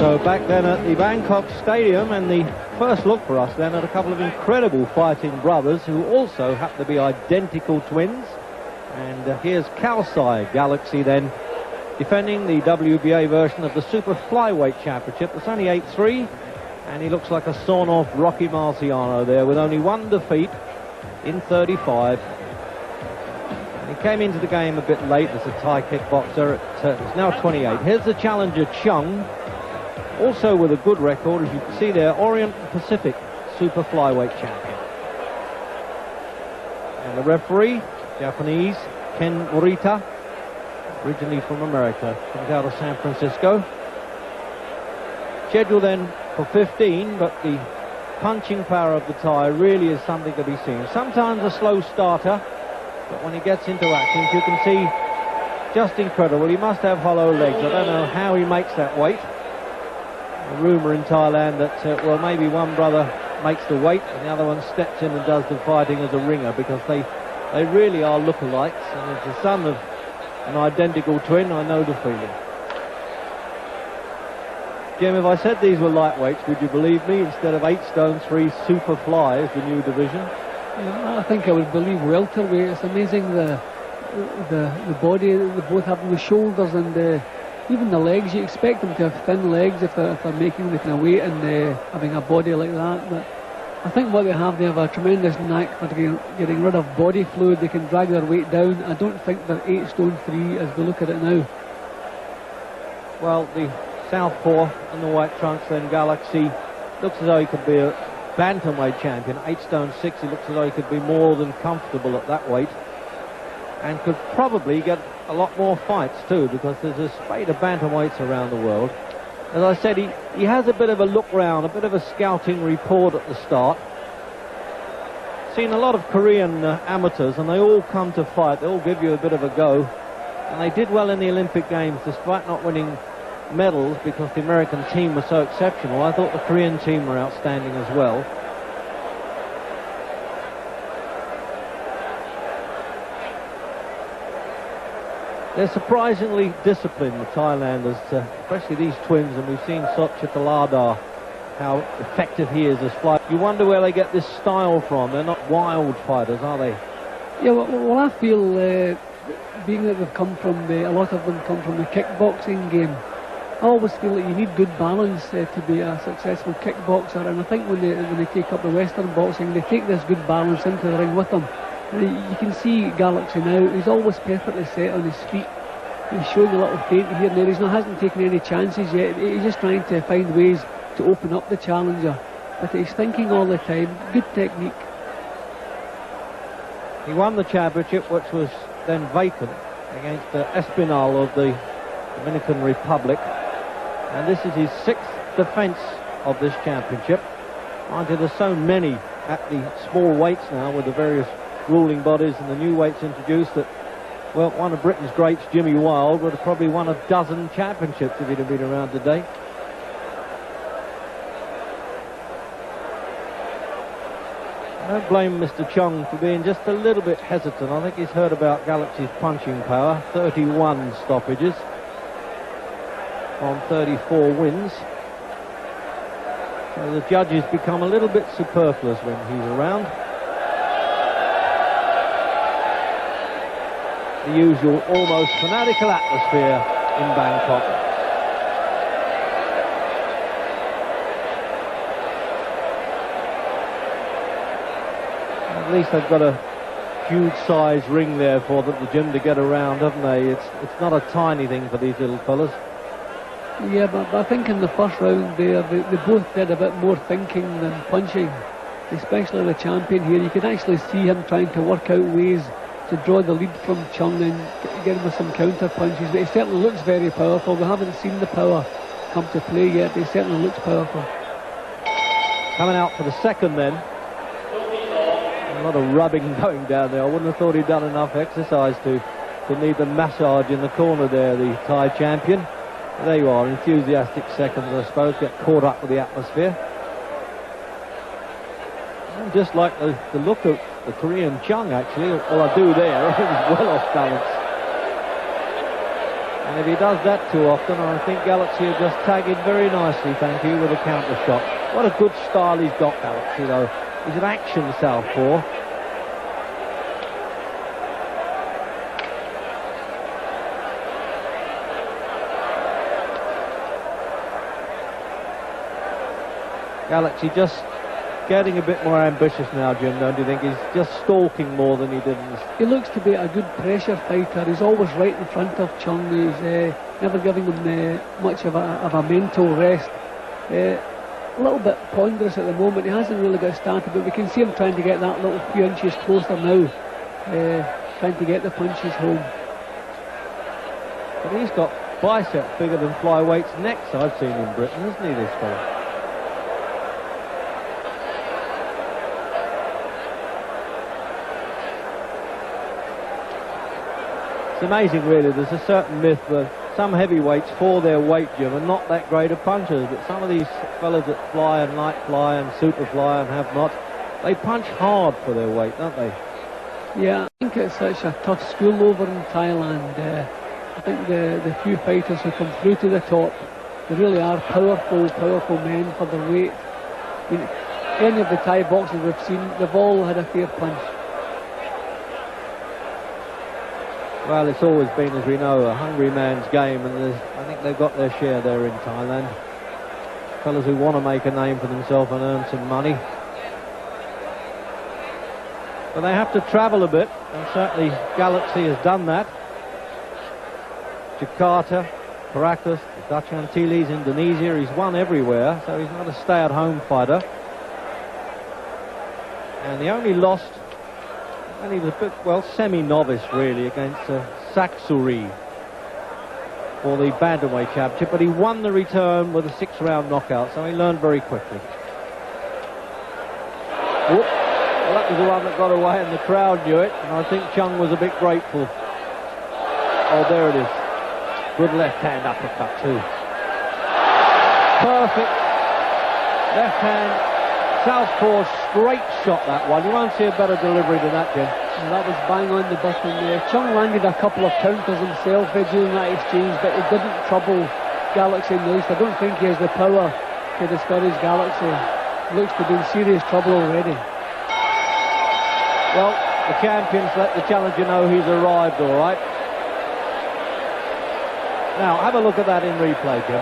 So back then at the Bangkok Stadium, and the first look for us then at a couple of incredible fighting brothers who also happen to be identical twins. And here's Khaosai Galaxy then, defending the WBA version of the Super Flyweight Championship. It's only 8-3, and he looks like a sawn-off Rocky Marciano there with only one defeat in 35. And he came into the game a bit late as a Thai kickboxer. It's now 28. Here's the challenger Chung, also with a good record, as you can see there, Orient Pacific Super Flyweight Champion. And the referee, Japanese, Ken Morita, originally from America, comes out of San Francisco. Scheduled then for 15, but the punching power of the Thai really is something to be seen. Sometimes a slow starter, but when he gets into action, you can see just incredible. He must have hollow legs. I don't know how he makes that weight. A rumour in Thailand that, well, maybe one brother makes the weight and the other one steps in and does the fighting as a ringer, because they really are lookalikes, and as the son of an identical twin, I know the feeling. Jim, if I said these were lightweights, would you believe me? Instead of 8 stone 3 super fly is the new division. Yeah, I think I would believe welterweight. It's amazing the body they both have, the shoulders and even the legs. You expect them to have thin legs if they're making the kind of weight and having a body like that. But I think what they have a tremendous knack for getting rid of body fluid. They can drag their weight down. I don't think they're 8 stone 3 as we look at it now. Well, the southpaw in the white trunks then, Galaxy, looks as though he could be a bantamweight champion. 8 stone 6, he looks as though he could be more than comfortable at that weight, and could probably get a lot more fights too, because there's a spate of bantamweights around the world. As I said, he has a bit of a look round, a bit of a scouting report at the start. Seen a lot of Korean amateurs, and they all come to fight. They all give you a bit of a go, and they did well in the Olympic Games despite not winning medals, because the American team was so exceptional. I thought the Korean team were outstanding as well. They're surprisingly disciplined, the Thailanders, especially these twins, and we've seen Sotchatalada, how effective he is as fly. You wonder where they get this style from. They're not wild fighters, are they? Yeah, well I feel, being that they've come from, a lot of them come from the kickboxing game, I always feel that you need good balance to be a successful kickboxer, and I think when they take up the Western boxing, they take this good balance into the ring with them. You can see Galaxy now, he's always perfectly set on his feet. He's showing a little feint here and there. He hasn't taken any chances yet. He's just trying to find ways to open up the challenger. But he's thinking all the time. Good technique. He won the championship, which was then vacant, against Espinal of the Dominican Republic. And this is his 6th defence of this championship. Mind you, there's so many at the small weights now, with the various ruling bodies and the new weights introduced, that, well, one of Britain's greats, Jimmy Wilde, would have probably won a dozen championships if he'd have been around today. I don't blame Mr. Chung for being just a little bit hesitant. I think he's heard about Galaxy's punching power. 31 stoppages on 34 wins. So the judges become a little bit superfluous when he's around. The usual almost fanatical atmosphere in Bangkok. At least they've got a huge size ring there for them, the gym, to get around, haven't they? It's not a tiny thing for these little fellas. Yeah, but I think in the first round there, they both did a bit more thinking than punching, especially the champion here. You can actually see him trying to work out ways to draw the lead from Chung and get him with some counter punches. But he certainly looks very powerful. We haven't seen the power come to play yet, but he certainly looks powerful. Coming out for the second then. A lot of rubbing going down there. I wouldn't have thought he'd done enough exercise to need the massage in the corner there, the Thai champion. But there you are, enthusiastic seconds, I suppose, get caught up with the atmosphere. And just like the look of the Korean Chung, actually, all I do there, he was well off balance. And if he does that too often, I think Galaxy will just tag in very nicely, thank you, with a counter shot. What a good style he's got, Galaxy, though. He's an action southpaw. Galaxy just getting a bit more ambitious now, Jim, don't you think? He's just stalking more than he did in this. He looks to be a good pressure fighter. He's always right in front of Chung. He's never giving him much of a mental rest. A little bit ponderous at the moment. He hasn't really got started, but we can see him trying to get that little few inches closer now, trying to get the punches home. But he's got biceps bigger than flyweights' necks I've seen in Britain, isn't he, this fella? It's amazing, really. There's a certain myth that some heavyweights, for their weight, Jim, are not that great of punchers, but some of these fellas that fly and light fly and super fly and have not, they punch hard for their weight, don't they? Yeah, I think it's such a tough school over in Thailand. I think the few fighters who come through to the top, they really are powerful men for their weight. I mean, any of the Thai boxers we've seen, they've all had a fair punch. Well, it's always been, as we know, a hungry man's game, and I think they've got their share there in Thailand. Fellas who want to make a name for themselves and earn some money. But they have to travel a bit, and certainly Galaxy has done that. Jakarta, Caracas, the Dutch Antilles, Indonesia, he's won everywhere, so he's not a stay-at-home fighter. And he only lost, and he was a bit, well, semi-novice really, against Saksuri for the bantamweight championship, but he won the return with a 6-round knockout, so he learned very quickly. Whoop. Well, that was the one that got away, and the crowd knew it, and I think Chung was a bit grateful. Oh, there it is. Good left-hand uppercut too. Perfect left-hand southpaw straight shot, that one. You won't see a better delivery than that, Jim. And that was bang on the button there. Chung landed a couple of counters himself during that exchange, but he didn't trouble Galaxy in the least. I don't think he has the power to discourage Galaxy. He looks to be in serious trouble already. Well, the champions let the challenger know he's arrived, all right. Now, have a look at that in replay, Jim.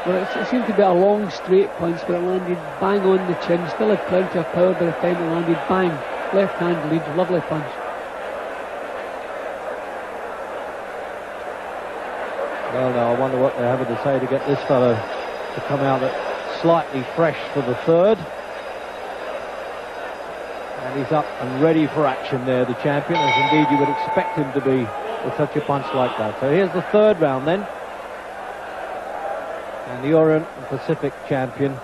Well, it seemed to be a long, straight punch, but it landed bang on the chin. Still had plenty of power by the time it landed. Bang. Left hand lead. Lovely punch. Well, now, I wonder what they're having to say to get this fellow to come out slightly fresh for the third. And he's up and ready for action there, the champion, as indeed you would expect him to be with such a punch like that. So here's the third round then. And the Orient and Pacific champion,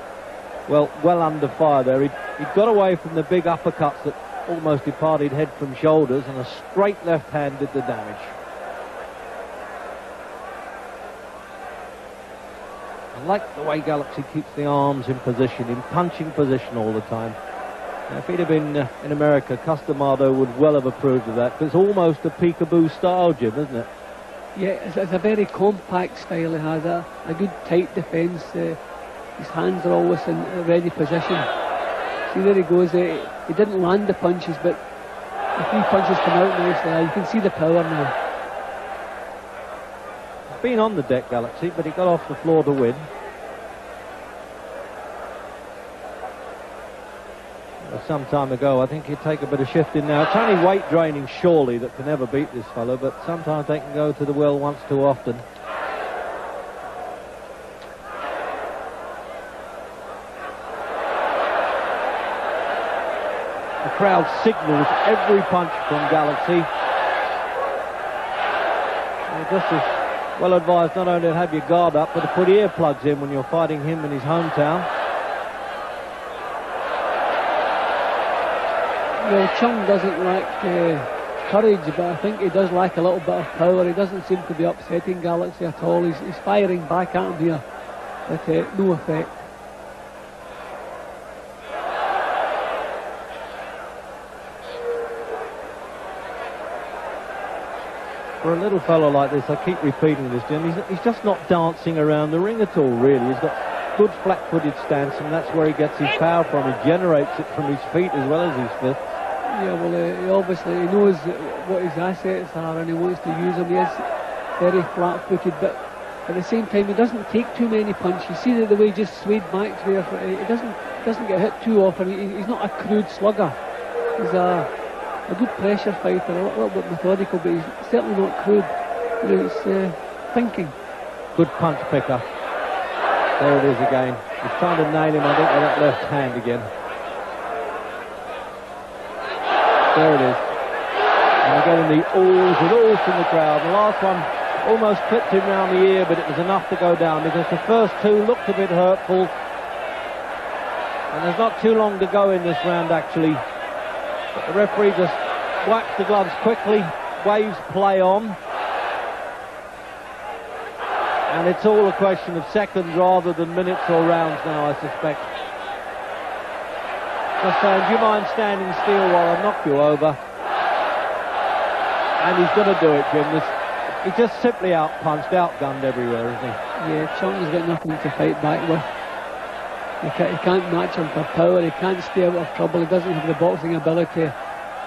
well under fire there. He'd got away from the big uppercuts that almost departed head from shoulders, and a straight left hand did the damage. I like the way Galaxy keeps the arms in position, in punching position all the time. Now, if he'd have been in America, Customado would well have approved of that. It's almost a peekaboo style, Jim, isn't it? Yeah, it's a very compact style. He has a good tight defence. His hands are always in a ready position. See, there he goes. He didn't land the punches, but the 3 punches come out nicely. You can see the power now. He's been on the deck, Galaxy, but he got off the floor to win. Some time ago, I think he'd take a bit of shifting now. It's only weight draining, surely, that can ever beat this fellow, but sometimes they can go to the well once too often. The crowd signals every punch from Galaxy. They're just as well advised not only to have your guard up, but to put earplugs in when you're fighting him in his hometown. Well, Chung doesn't lack courage, but I think he does lack a little bit of power. He doesn't seem to be upsetting Galaxy at all. He's firing back at him here, but no effect. For a little fellow like this, I keep repeating this, Jim, he's just not dancing around the ring at all, really. He's got good flat-footed stance, and that's where he gets his power from. He generates it from his feet as well as his fist. Yeah, well, he obviously he knows what his assets are, and he wants to use them. He is very flat-footed, but at the same time, he doesn't take too many punches. You see the way he just swayed back there. He doesn't get hit too often. He's not a crude slugger. He's a good pressure fighter, a little bit methodical, but he's certainly not crude. He's thinking. Good punch picker. There it is again. He's trying to nail him, I think, with that left hand again. There it is. And we're getting the ahs and ahs from the crowd. The last one almost clipped him round the ear, but it was enough to go down because the first two looked a bit hurtful. And there's not too long to go in this round, actually. But the referee just wipes the gloves quickly, waves play on. And it's all a question of seconds rather than minutes or rounds now, I suspect. Just saying, do you mind standing still while I knock you over? And he's going to do it, Jim. He's just simply out-punched, outgunned everywhere, isn't he? Yeah, Chung's got nothing to fight back with. He can't match him for power, he can't stay out of trouble, he doesn't have the boxing ability.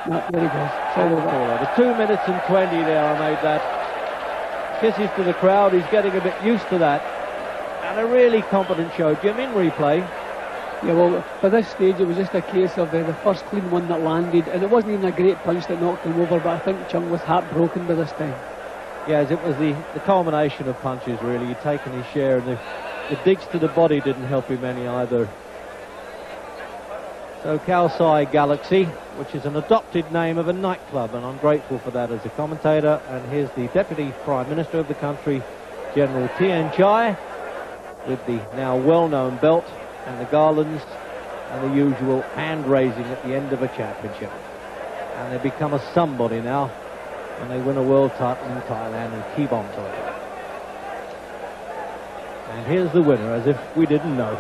No, there he goes. The 2 minutes and 20 there, I made that. Kisses to the crowd, he's getting a bit used to that. And a really competent show, Jim, in replay. Yeah, well, by this stage it was just a case of the first clean one that landed, and it wasn't even a great punch that knocked him over, but I think Chung was heartbroken by this time. Yes, it was the culmination of punches, really. He'd taken his share, and the digs to the body didn't help him any either. So Khaosai Galaxy, which is an adopted name of a nightclub, and I'm grateful for that as a commentator. And here's the Deputy Prime Minister of the country, General Tian Chai, with the now well-known belt and the garlands and the usual hand-raising at the end of a championship. And they become a somebody now when they win a world title in Thailand and keep on to it. And here's the winner, as if we didn't know.